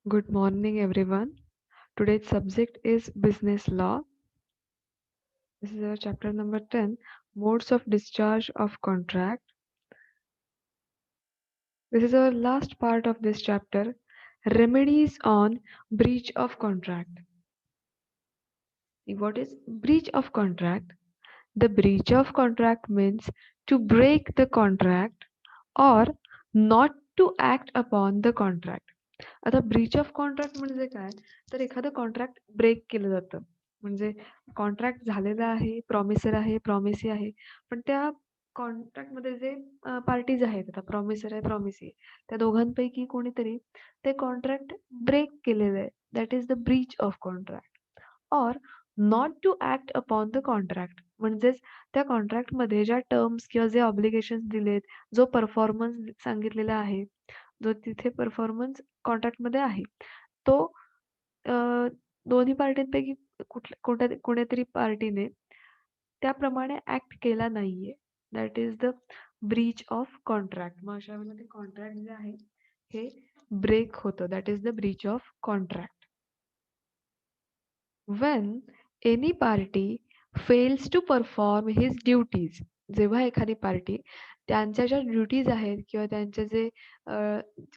Good morning, everyone. Today's subject is business law. This is our chapter number 10, modes of discharge of contract. This is our last part of this chapter, remedies on breach of contract. What is breach of contract? The breach of contract means to break the contract or not to act upon the contract. आता Breach of contract म्हणजे काय, तर एखादं contract break केलं जातं. म्हणजे contract झालेला आहे, प्रॉमिसर आहे, प्रॉमिसी आहे, पण त्या कॉन्ट्रॅक्टमध्ये जे पार्टीज आहेत, आता प्रॉमिसर आहे, प्रॉमिसी आहे, त्या दोघांपैकी कोणीतरी ते कॉन्ट्रॅक्ट ब्रेक केलेलं आहे. That is the breach of contract. Or not to act upon the contract म्हणजेच त्या कॉन्ट्रॅक्टमध्ये ज्या टर्म्स किंवा जे ऑब्लिगेशन्स दिलेत, जो परफॉर्मन्स सांगितलेला आहे, जो तिथे परफॉर्मन्स कॉन्ट्रॅक्टमध्ये आहे, तो अ, दोन्ही पार्टींपैकी कोणत्यातरी पार्टीने त्याप्रमाणे ऍक्ट केला नाहीये. That is the breach of contract. मग अशा वेळेला ते कॉन्ट्रॅक्ट जे आहे हे ब्रेक होतं. That is the breach of contract. When any party fails to perform his duties, जेव्हा एखादी पार्टी त्यांच्या ज्या ड्युटीज आहेत किंवा त्यांचे जे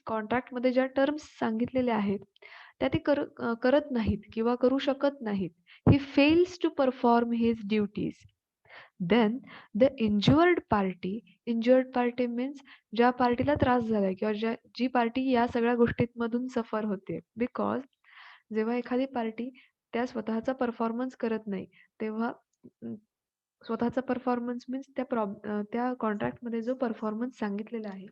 कॉन्ट्रॅक्टमध्ये ज्या टर्म्स सांगितलेल्या आहेत त्या ते करत नाहीत किंवा करू शकत नाहीत, he fails to perform his duties, then the injured party means ज्या पार्टीला त्रास झालाय किंवा जी पार्टी या सगळ्या गोष्टींमधून सफर होते. बिकॉज जेव्हा एखादी पार्टी त्या स्वतःचा परफॉर्मन्स करत नाही, तेव्हा स्वतःचा परफॉर्मन्स मीन्स त्या कॉन्ट्रॅक्टमध्ये जो परफॉर्मन्स सांगितलेला आहे,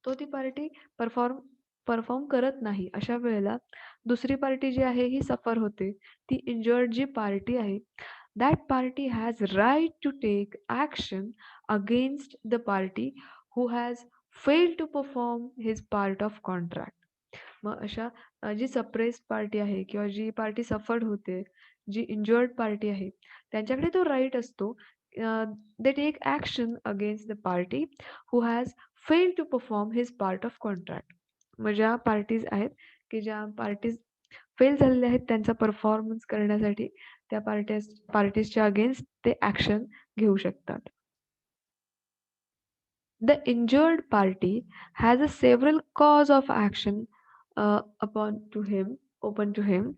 तो ती पार्टी परफॉर्म परफॉर्म करत नाही. अशा वेळेला दुसरी पार्टी जी आहे ही सफर होते. ती इंज्युअर्ड जी पार्टी आहे, that party has right to take action against the party who has failed to perform his part of contract. मग अशा जी सप्रेस पार्टी आहे किंवा जी पार्टी सफर्ड होते, जी इंज्युअर्ड पार्टी आहे, त्यांच्याकडे तो राईट असतो. They take action against the party who has fail to perform his part of contract. मग ज्या पार्टीज आहेत की ज्या पार्टीज फेल झालेल्या आहेत त्यांचा परफॉर्मन्स करण्यासाठी त्या पार्टीजच्या अगेन्स्ट ते ॲक्शन घेऊ शकतात. The injured party has a several cause of action open to him.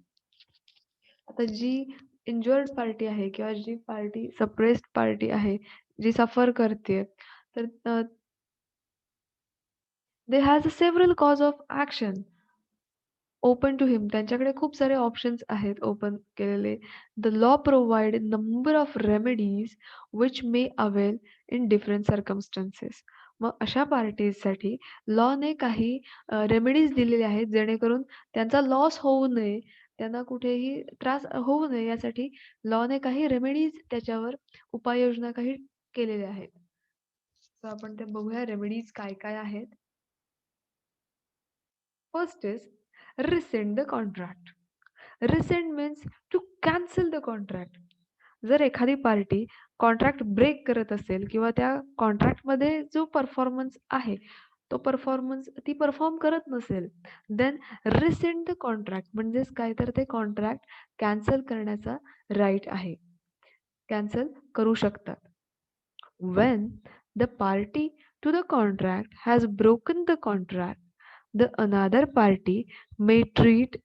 आता जी इंज्युअर्ड पार्टी आहे किंवा जी पार्टी सप्रेस्ड पार्टी आहे, जी सफर करते, तर they has a several cause of action open to him. त्यांच्याकडे खूप सारे ऑप्शन्स आहेत ओपन केलेले. The law provide number of remedies which may avail in different circumstances. मग अशा पार्टीजसाठी लॉने काही रेमेडीज दिलेले आहेत जेणेकरून त्यांचा लॉस होऊ नये, त्यांना कुठेही त्रास होऊ नये यासाठी लॉने काही रेमेडीज त्याच्यावर उपाययोजना काही केलेल्या आहेत. तर आपण ते बघूया रेमेडीज काय काय आहेत. First is rescind the contract. Rescind means to cancel the contract. जर एखादी पार्टी कॉन्ट्रॅक्ट ब्रेक करत असेल किंवा त्या कॉन्ट्रॅक्टमध्ये जो परफॉर्मन्स आहे तो परफॉर्मन्स ती परफॉर्म करत नसेल, देन रिसेंड द कॉन्ट्रॅक्ट म्हणजेच काय, तर ते कॉन्ट्रॅक्ट कॅन्सल करण्याचा राईट आहे. कॅन्सल करू शकतात. When the party to the contract has broken the contract, the another party may treat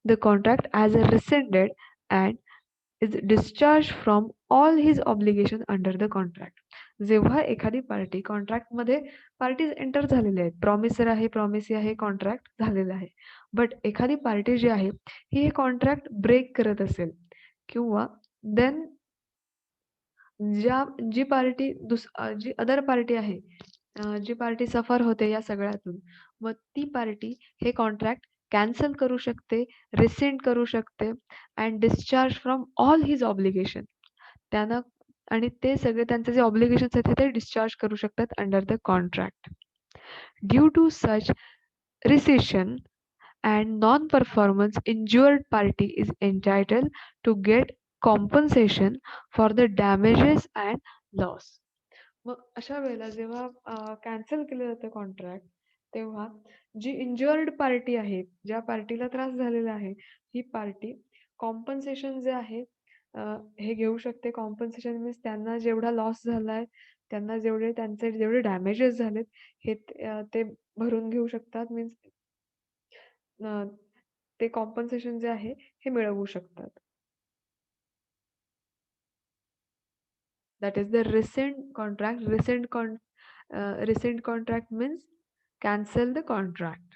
the contract as rescinded and is discharged from all his obligation under the contract. जेव्हा एखादी party कॉन्ट्रॅक्टमध्ये parties enter झालेले आहेत, promiser आहे, promisee आहे, contract झालेलं आहे, but एखादी party जी आहे ही हे कॉन्ट्रॅक्ट ब्रेक करत असेल किंवा देन जी अदर पार्टी आहे, जी पार्टी सफर होते या सगळ्यातून, मग ती पार्टी हे कॉन्ट्रॅक्ट कॅन्सल करू शकते, रिसेंड करू शकते and discharge from all his obligation. त्यांना आणि ते सगळे त्यांचे जे ऑब्लिगेशन्स आहेत ते डिस्चार्ज करू शकतात under the contract. Due to such rescission and non-performance, injured party is entitled to get compensation for the damages and loss. मग अशा वेळेला जेव्हा कॅन्सल केलं जातं कॉन्ट्रॅक्ट, तेव्हा जी इंज्युअर्ड पार्टी आहे, ज्या पार्टीला त्रास झालेला आहे, ही पार्टी कॉम्पेन्सेशन जे आहे अ, हे घेऊ शकते. कॉम्पेन्सेशन मीन्स त्यांना जेवढा लॉस झालाय, त्यांना त्यांचे जेवढे डॅमेजेस झालेत, ते भरून घेऊ शकतात. मीन्स ते कॉम्पेन्सेशन जे आहे, हे मिळवू शकतात. That is the rescind contract. Rescind contract means cancel the contract.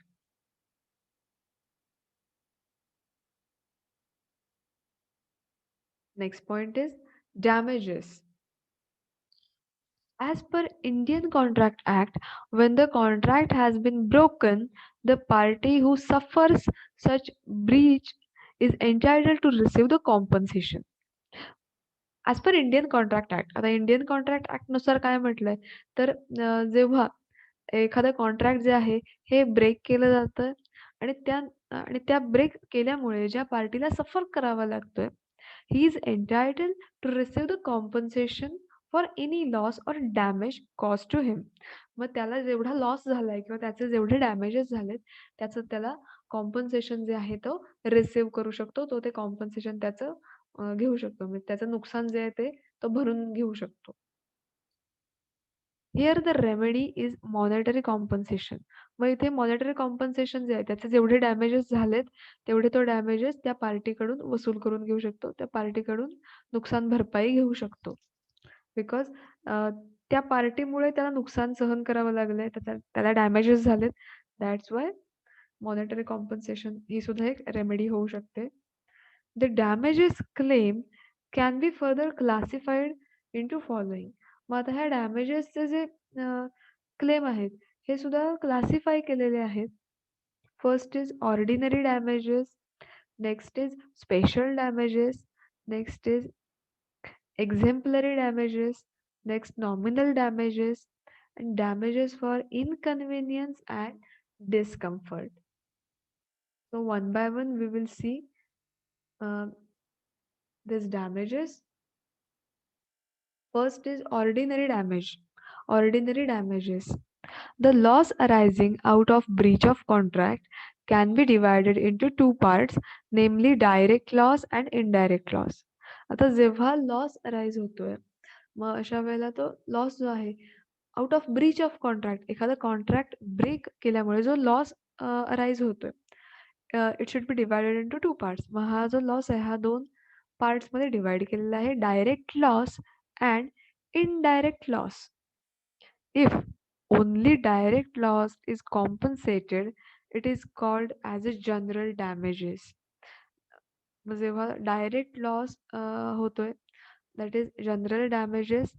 Next point is damages. As per Indian Contract Act, when the contract has been broken, the party who suffers such breach is entitled to receive the compensation. As per Indian Contract Act, आता Indian contract act नुसार काय म्हटलंय तर जेव्हा एखादं contract जे आहे हे ब्रेक केलं जातं आणि त्या ब्रेक केल्यामुळे ज्या पार्टीला सफर करावा लागतोय he is entitle to receive the compensation for any loss or damage cause to him. मग त्याला जेवढा लॉस झालाय किंवा त्याचे जेवढे डॅमेजेस झालेत त्याचं त्याला कॉम्पन्सेशन जे आहे तो रिसीव्ह करू शकतो. तो ते कॉम्पन्सेशन त्याचं घेऊ शकतो. म्हणजे त्याचं नुकसान जे आहे ते तो भरून घेऊ शकतो. Here the remedy is monetary compensation. मग इथे मॉनेटरी कॉम्पन्सेशन जे आहे त्याचे जेवढे डॅमेजेस झालेत तेवढे तो डॅमेजेस त्या पार्टीकडून वसूल करून घेऊ शकतो. त्या पार्टीकडून नुकसान भरपाई घेऊ शकतो. बिकॉज त्या पार्टीमुळे त्याला नुकसान सहन करावं लागलंय. त्याला डॅमेजेस झालेत. दॅट्स वाय मॉनेटरी कॉम्पन्सेशन ही सुद्धा एक रेमेडी होऊ शकते. The damages claim can be further classified into following. मग आता ह्या डॅमेजेसचे जे क्लेम आहेत हे सुद्धा क्लासिफाय केलेले आहेत. First is ordinary damages, next is special damages, next is exemplary damages, next nominal damages, and damages for inconvenience and discomfort. So one by one we will see uh, these damages. First is ordinary damage. Ordinary damages. The loss arising out of breach of contract can be divided into two parts, namely direct loss and indirect loss. आता जेव्हा loss arise होतोय मग अशा वेळेला तो loss जो आहे out of breach of contract एखादा कॉन्ट्रॅक्ट ब्रेक केल्यामुळे जो लॉस अराईज होतोय it should be divided into two parts. मग हा जो लॉस आहे हा दोन पार्ट्समध्ये डिवाइड केलेला आहे, direct loss and indirect loss. If only direct loss is compensated, it is called as a general damages. मग जेव्हा डायरेक्ट लॉस होतोय that is general damages.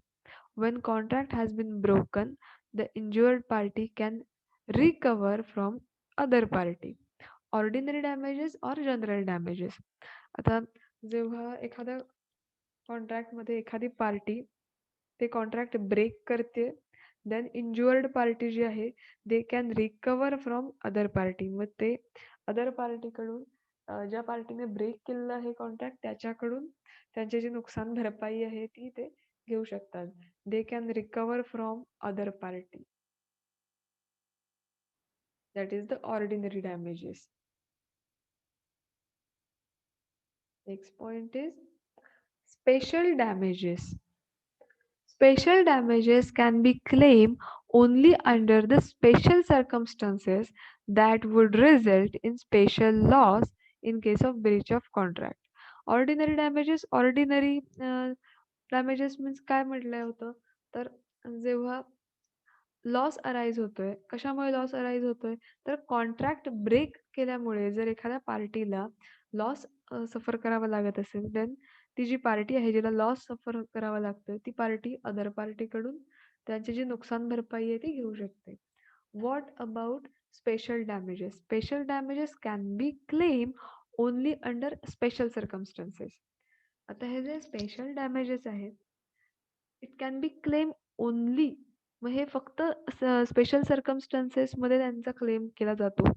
When contract has been broken, the injured party can recover from other party. Ordinary damages or general damages. आता जेव्हा एखाद्या कॉन्ट्रॅक्टमध्ये एखादी party ते contract break करते then injured party जी आहे they can recover from other party. मग ते other पार्टीकडून ज्या पार्टीने ब्रेक केलेलं आहे कॉन्ट्रॅक्ट त्याच्याकडून त्यांची जी नुकसान भरपाई आहे ती ते घेऊ शकतात. They can recover from other party. That is the ordinary damages. Next point is special damages. Special damages can be claimed only under the special circumstances that would result in special loss in case of breach of contract. Ordinary damages means काय म्हटलं होतं तर जेव्हा loss arise होतोय कशामुळे loss arise होतोय तर contract break केल्यामुळे जर एखाद्या पार्टीला लॉस सफर करावा लागत असेल देन ती जी पार्टी आहे जिला लॉस सफर करावा लागतोय ती पार्टी अदर पार्टीकडून त्यांची जी नुकसान भरपाई आहे ती घेऊ शकते. What about special damages. Special damages can be claim only under special circumstances. आता हे जे स्पेशल डॅमेजेस आहेत it can be claim only. मग हे फक्त स्पेशल सर्कमस्टन्सेस मध्ये त्यांचा क्लेम केला जातो.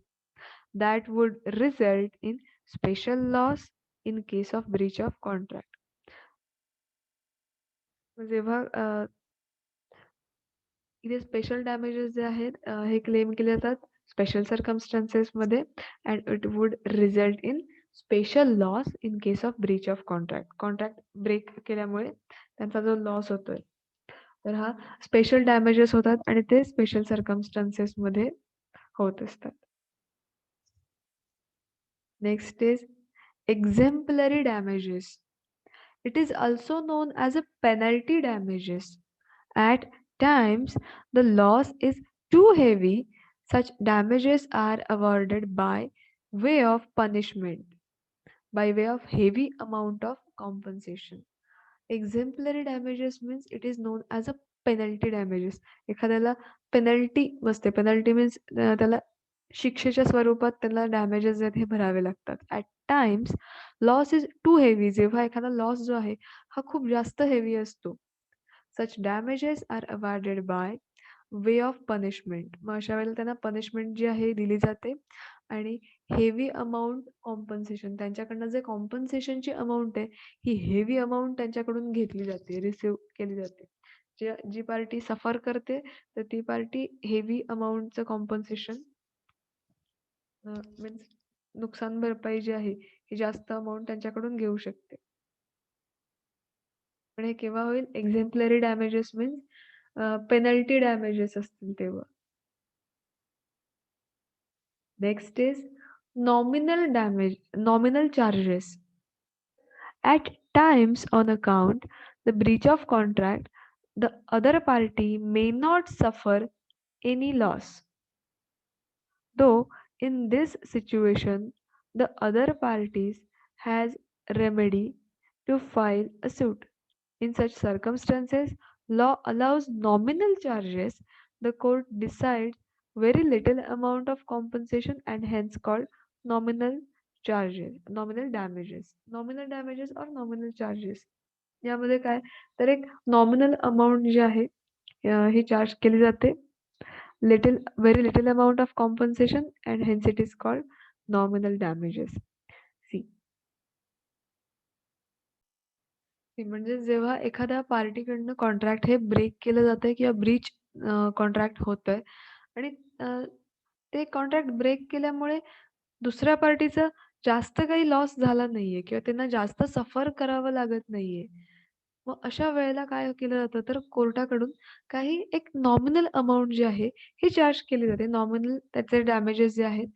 That would result in special loss in case of breach of contract. जेव्हा इथे स्पेशल डॅमेजेस जे आहेत हे क्लेम केले जातात स्पेशल सर्कमस्टन्सेसमध्ये and it would result in special loss in case of breach of contract break केल्यामुळे त्यांचा जो लॉस होतोय तर हा स्पेशल डॅमेजेस होतात आणि ते स्पेशल सर्कमस्टन्सेसमध्ये होत असतात. Next is exemplary damages. It is also known as a penalty damages. At times, the loss is too heavy. Such damages are awarded by way of punishment, by way of heavy amount of compensation. Exemplary damages means it is known as a penalty damages. एखाद्याला penalty बसते. Penalty means त्याला शिक्षेच्या स्वरूपात त्याला damages आहेत हे भरावे लागतात. At times loss is too heavy. जेव्हा एखादा लॉस जो आहे हा खूप जास्त हेवी असतो. Such damages are awarded by way of punishment. मग अशा वेळेला त्यांना पनिशमेंट जी आहे दिली जाते आणि हेवी अमाऊंट कॉम्पन्सेशन त्यांच्याकडनं जे कॉम्पन्सेशनची अमाऊंट आहे ही हेवी अमाऊंट त्यांच्याकडून घेतली जाते, रिसिव्ह केली जाते. जी पार्टी सफर करते तर ती पार्टी हेवी अमाऊंटचं कॉम्पन्सेशन मीन्स नुकसान भरपाई जी आहे ही जास्त अमाऊंट त्यांच्याकडून घेऊ शकते. पण हे केव्हा होईल? एक्झेम्पलरी डॅमेजेस मीन्स पेनल्टी डॅमेजेस असतील तेव्हा. Next is nominal charges. At times, on account the breach of contract, the other party may not suffer any loss. Though in this situation, the other parties has remedy to file a suit. In such circumstances, law allows nominal charges. The court decides very little amount of compensation and hence called nominal charges, nominal damages or nominal charges. यामध्ये काय तर एक nominal amount जी आहे ही charge केली जाते. Very little amount of compensation and hence it is called nominal damages. See, म्हणजे जेव्हा एखाद्या पार्टीकडनं कॉन्ट्रॅक्ट हे ब्रेक केलं जातंय किंवा ब्रीच कॉन्ट्रॅक्ट होतंय आणि ते कॉन्ट्रॅक्ट ब्रेक केल्यामुळे दुसऱ्या पार्टीचा जास्त काही लॉस झाला नाहीये किंवा त्यांना जास्त सफर करावं लागत नाहीये. मग अशा वेळेला काय केलं जातं तर कोर्टाकडून काही एक नॉमिनल अमाउंट जी आहे ही चार्ज केली जाते. नॉमिनल त्याचे डॅमेजेस जे आहेत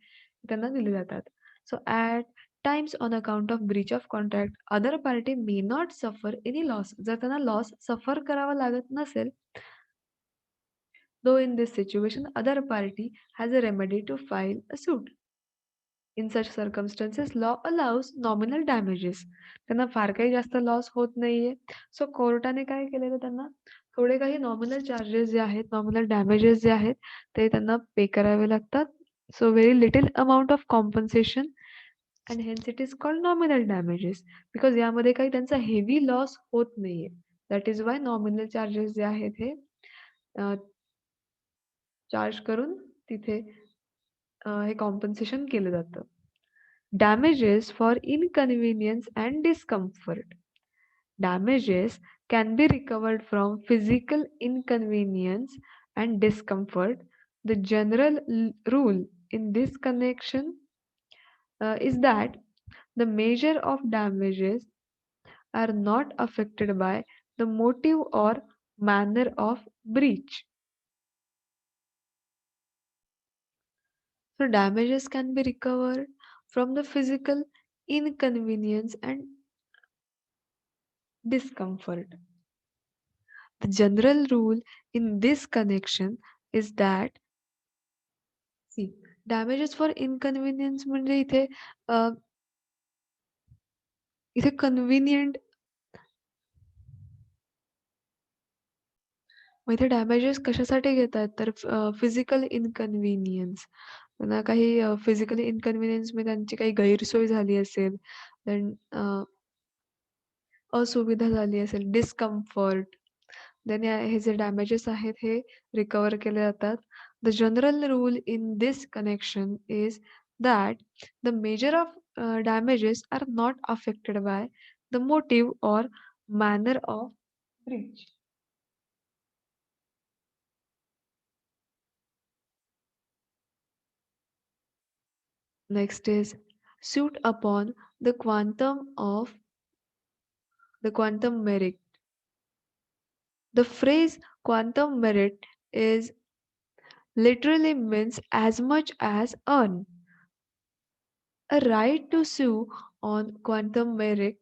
त्यांना दिले जातात. So at times on account of breach of contract other party may not suffer any loss. जर त्यांना लॉस सफर करावा लागत नसेल though in this situation other party has a remedy to file a suit. In such circumstances law allows nominal damages. त्यांना फार काही जास्त लॉस होत नाहीये. सो कोर्टाने काय केलेलं त्यांना थोडे काही नॉमिनल चार्जेस जे आहेत, नॉमिनल डॅमेजेस जे आहेत ते त्यांना पे करावे लागतात. So very little amount of compensation and hence it is called nominal damages because यामध्ये काही त्यांचा हेवी लॉस होत नाहीये. That is why nominal charges जे आहेत हे चार्ज करून तिथे हे कॉम्पन्सेशन केलं जातं. Damages for inconvenience and discomfort. Damages can be recovered from physical inconvenience and discomfort. The general rule in this connection is that the measure of damages are not affected by the motive or manner of breach. So damages can be recovered from the physical inconvenience and discomfort. The general rule in this connection is that see damages for inconvenience म्हणजे इथे convenient मग इथे damages कशासाठी घेतात तर physical inconvenience त्यांना काही physically inconvenience म्हणजे त्यांची काही गैरसोय झाली असेल देन असुविधा झाली असेल डिस्कम्फर्ट देन हे जे डॅमेजेस आहेत हे रिकवर केले जातात. The general rule in this connection is that the measure of damages are not affected by the motive or manner of breach. Next is suit upon the quantum merit. The phrase quantum merit is literally means as much as earn. A right to sue on quantum merit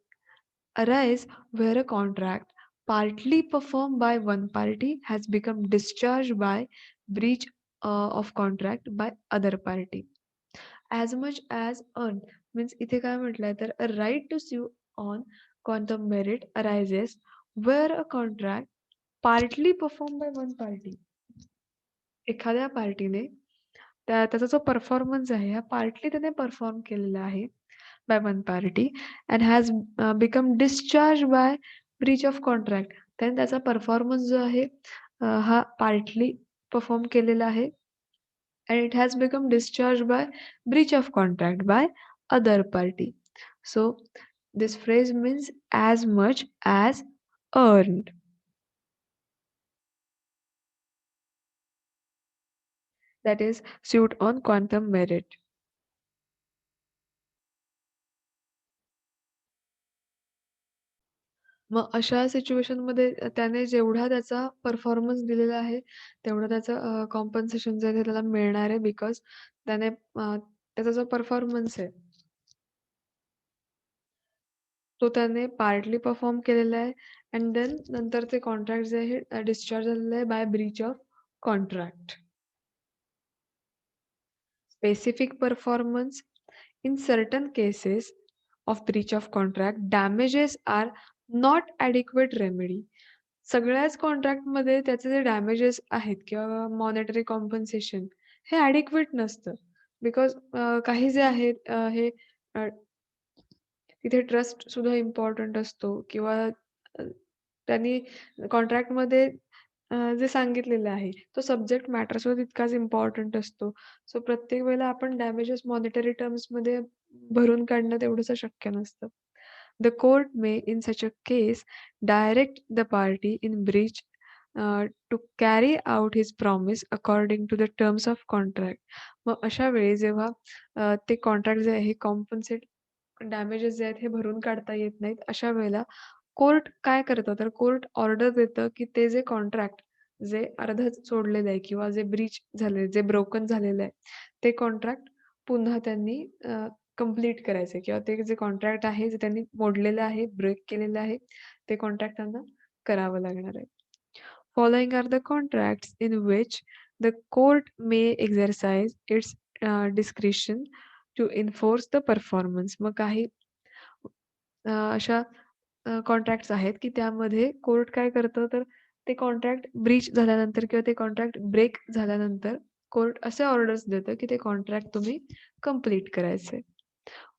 arise where a contract partly performed by one party has become discharged by breach of contract by other party. As much as earned means इथे काय म्हटलंय तर a right to sue on quantum merit arises where a contract partly performed by one party. एखाद्या पार्टीने त्याचा जो performance आहे हा partly त्याने परफॉर्म केलेला आहे by one party and has become discharged by breach of contract. then त्याचा performance जो आहे हा पार्टली परफॉर्म केलेला आहे and it has become discharged by breach of contract by other party. So this phrase means as much as earned. That is suit on quantum merit. मग अशा सिच्युएशनमध्ये त्याने जेवढा त्याचा परफॉर्मन्स दिलेला आहे, तेवढं त्याचं कॉम्पेन्सेशन जे आहे ते त्याला मिळणार आहे बिकॉज त्याने त्याचा जो परफॉर्मन्स आहे, तो त्याने पार्टली परफॉर्म केलेला आहे अँड देन नंतर ते कॉन्ट्रॅक्ट जे आहे डिस्चार्ज झालेलं आहे by breach of contract. Specific performance. In certain cases of breach of contract, damages are not adequate remedy. सगळ्याच कॉन्ट्रॅक्टमध्ये त्याचे जे डॅमेजेस आहेत किंवा मॉनेटरी कॉम्पन्सेशन हे ॲडिक्वेट नसतं. बिकॉज काही जे आहेत हे तिथे ट्रस्ट सुद्धा इम्पॉर्टंट असतो किंवा त्यांनी कॉन्ट्रॅक्टमध्ये जे सांगितलेलं आहे तो सब्जेक्ट मॅटर सुद्धा तितकाच इम्पॉर्टंट असतो. सो प्रत्येक वेळेला आपण डॅमेजेस मॉनिटरी टर्म्समध्ये भरून काढणं तेवढंसं शक्य नसतं. The court may in such a case direct the party in breach to carry out his promise according to the terms of contract. मग अशा वेळी जेव्हा ते कॉन्ट्रॅक्ट जे आहे कॉम्पन्सेट डॅमेजेस जे आहेत हे भरून काढता येत नाहीत, अशा वेळेला कोर्ट काय करतं तर कोर्ट ऑर्डर देतं, की ते जे कॉन्ट्रॅक्ट जे अर्धच सोडलेलं आहे किंवा जे ब्रीच झालंय, जे ब्रोकन झालेलं आहे, ते कॉन्ट्रॅक्ट पुन्हा त्यांनी कंप्लीट करायचंय किंवा ते जे कॉन्ट्रॅक्ट आहे, जे त्यांनी मोडलेलं आहे, ब्रेक केलेलं आहे, ते कॉन्ट्रॅक्ट त्यांना करावं लागणार आहे. Following are the contracts in which the court may exercise its discretion to enforce the performance. मग काही अशा कॉन्ट्रॅक्ट्स आहेत, की त्यामध्ये कोर्ट काय करतं तर ते कॉन्ट्रॅक्ट ब्रीच झाल्यानंतर किंवा ते कॉन्ट्रॅक्ट ब्रेक झाल्यानंतर कोर्ट असे ऑर्डर्स देतं, की ते कॉन्ट्रॅक्ट तुम्ही कंप्लीट करायचंय.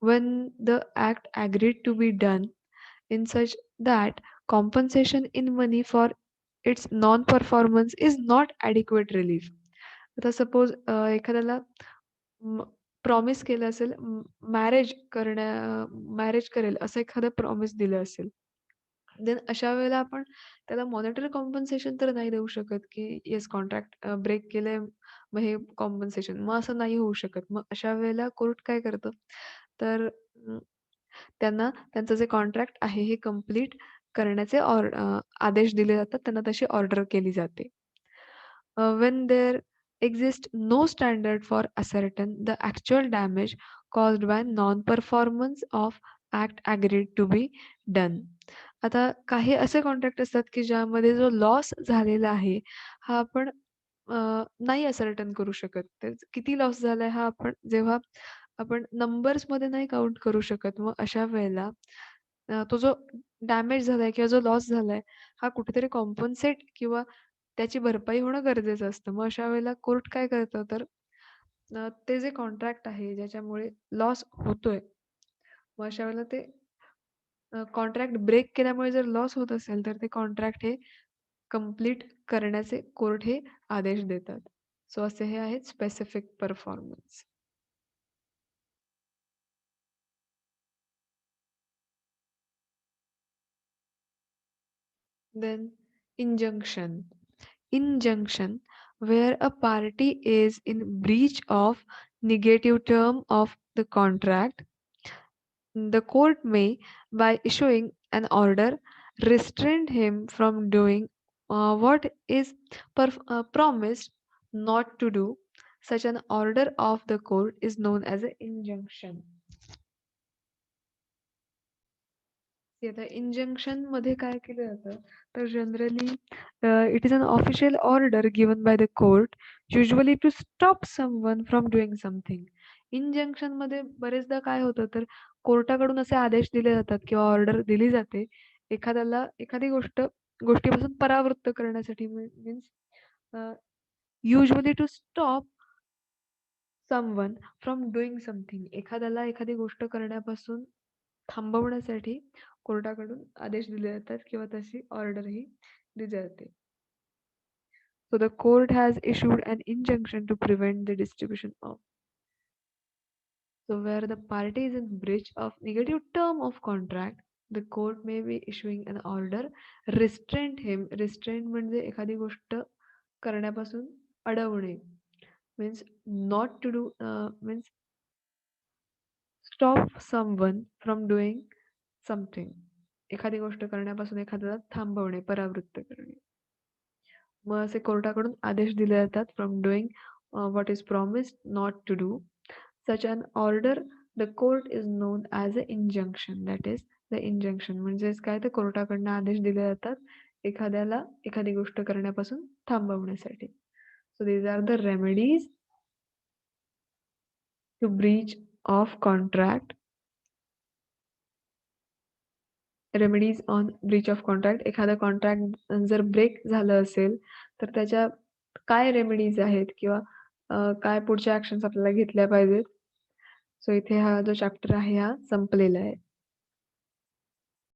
When the act agreed to be done in such that compensation in money for its non-performance is not adequate relief. आता सपोज एखाद्याला प्रॉमिस केलं असेल मॅरेज करेल असं एखादं प्रॉमिस दिलं असेल. देन अशा वेळेला आपण त्याला मॉनिटरी कॉम्पन्सेशन तर नाही देऊ शकत, की येस कॉन्ट्रॅक्ट ब्रेक केलंय मग हे कॉम्पन्सेशन. मग असं नाही होऊ शकत. मग अशा वेळेला कोर्ट काय करतं तर त्यांना त्यांचं जे कॉन्ट्रॅक्ट आहे हे कंप्लीट करण्याचे आदेश दिले जातात. त्यांना तशी ऑर्डर केली जाते. When there exists no standard for ascertain the actual damage caused by non-performance of act agreed to be done. आता काही असे कॉन्ट्रॅक्ट असतात, की ज्यामध्ये जो लॉस झालेला आहे, हा आपण नाही असर्टन करू शकत. तर किती लॉस झालाय हा आपण जेव्हा आपण नंबर्समध्ये नाही काउंट करू शकत. मग अशा वेळेला तो जो डॅमेज झालाय किंवा जो लॉस झालाय, हा कुठेतरी कॉम्पन्सेट किंवा त्याची भरपाई होणं गरजेचं असतं. मग अशा वेळेला कोर्ट काय करतं तर ते जे कॉन्ट्रॅक्ट आहे ज्याच्यामुळे लॉस होतोय, मग अशा वेळेला ते कॉन्ट्रॅक्ट ब्रेक केल्यामुळे जर लॉस होत असेल, तर ते कॉन्ट्रॅक्ट हे कंप्लीट करण्याचे कोर्ट हे आदेश देतात. सो असे हे आहेत specific performance. Then injunction. Injunction, where a party is in breach of negative term of the contract, the court may, by issuing an order, restrain him from doing what is promised not to do. Such an order of the court is known as an injunction. See, आता injunction मध्ये काय केलं जातं तर generally it is an official order given by the court usually to stop someone from doing something. Injunction मध्ये बरेचदा काय होतं तर कोर्टाकडून असे आदेश दिले जातात किंवा ऑर्डर दिली जाते एखाद्याला एखादी गोष्टीपासून परावृत्त करण्यासाठी means usually to stop someone from doing something. एखाद्याला एखादी गोष्ट करण्यापासून थांबवण्यासाठी कोर्टाकडून आदेश दिले जातात किंवा तशी ऑर्डरही दिली जाते. So the court has issued an injunction to prevent the distribution of. So where the party is in breach of negative term of contract, the court may be issuing an order restrain him. Restraint म्हणजे एखादी गोष्ट करण्यापासून अडवणे. Means not to do means stop someone from doing something. एखादी गोष्ट करण्यापासून एखाद्याला थांबवणे, परावृत्त करणे. मग असे कोर्टाकडून आदेश दिले जातात from doing what is promised not to do. Such an order the court is known as a injunction. That is the injunction म्हणजेच काय तर कोर्टाकडनं आदेश दिले जातात एखाद्याला एखादी गोष्ट करण्यापासून थांबवण्यासाठी. So these are the remedies to breach of contract. Remedies on breach of contract. एखादा कॉन्ट्रॅक्ट जर ब्रेक झालं असेल तर त्याच्या काय रेमेडीज आहेत किंवा काय पुढच्या ऍक्शन्स आपल्याला घेतल्या पाहिजेत. सो इथे हा जो चॅप्टर आहे हा संपलेला आहे.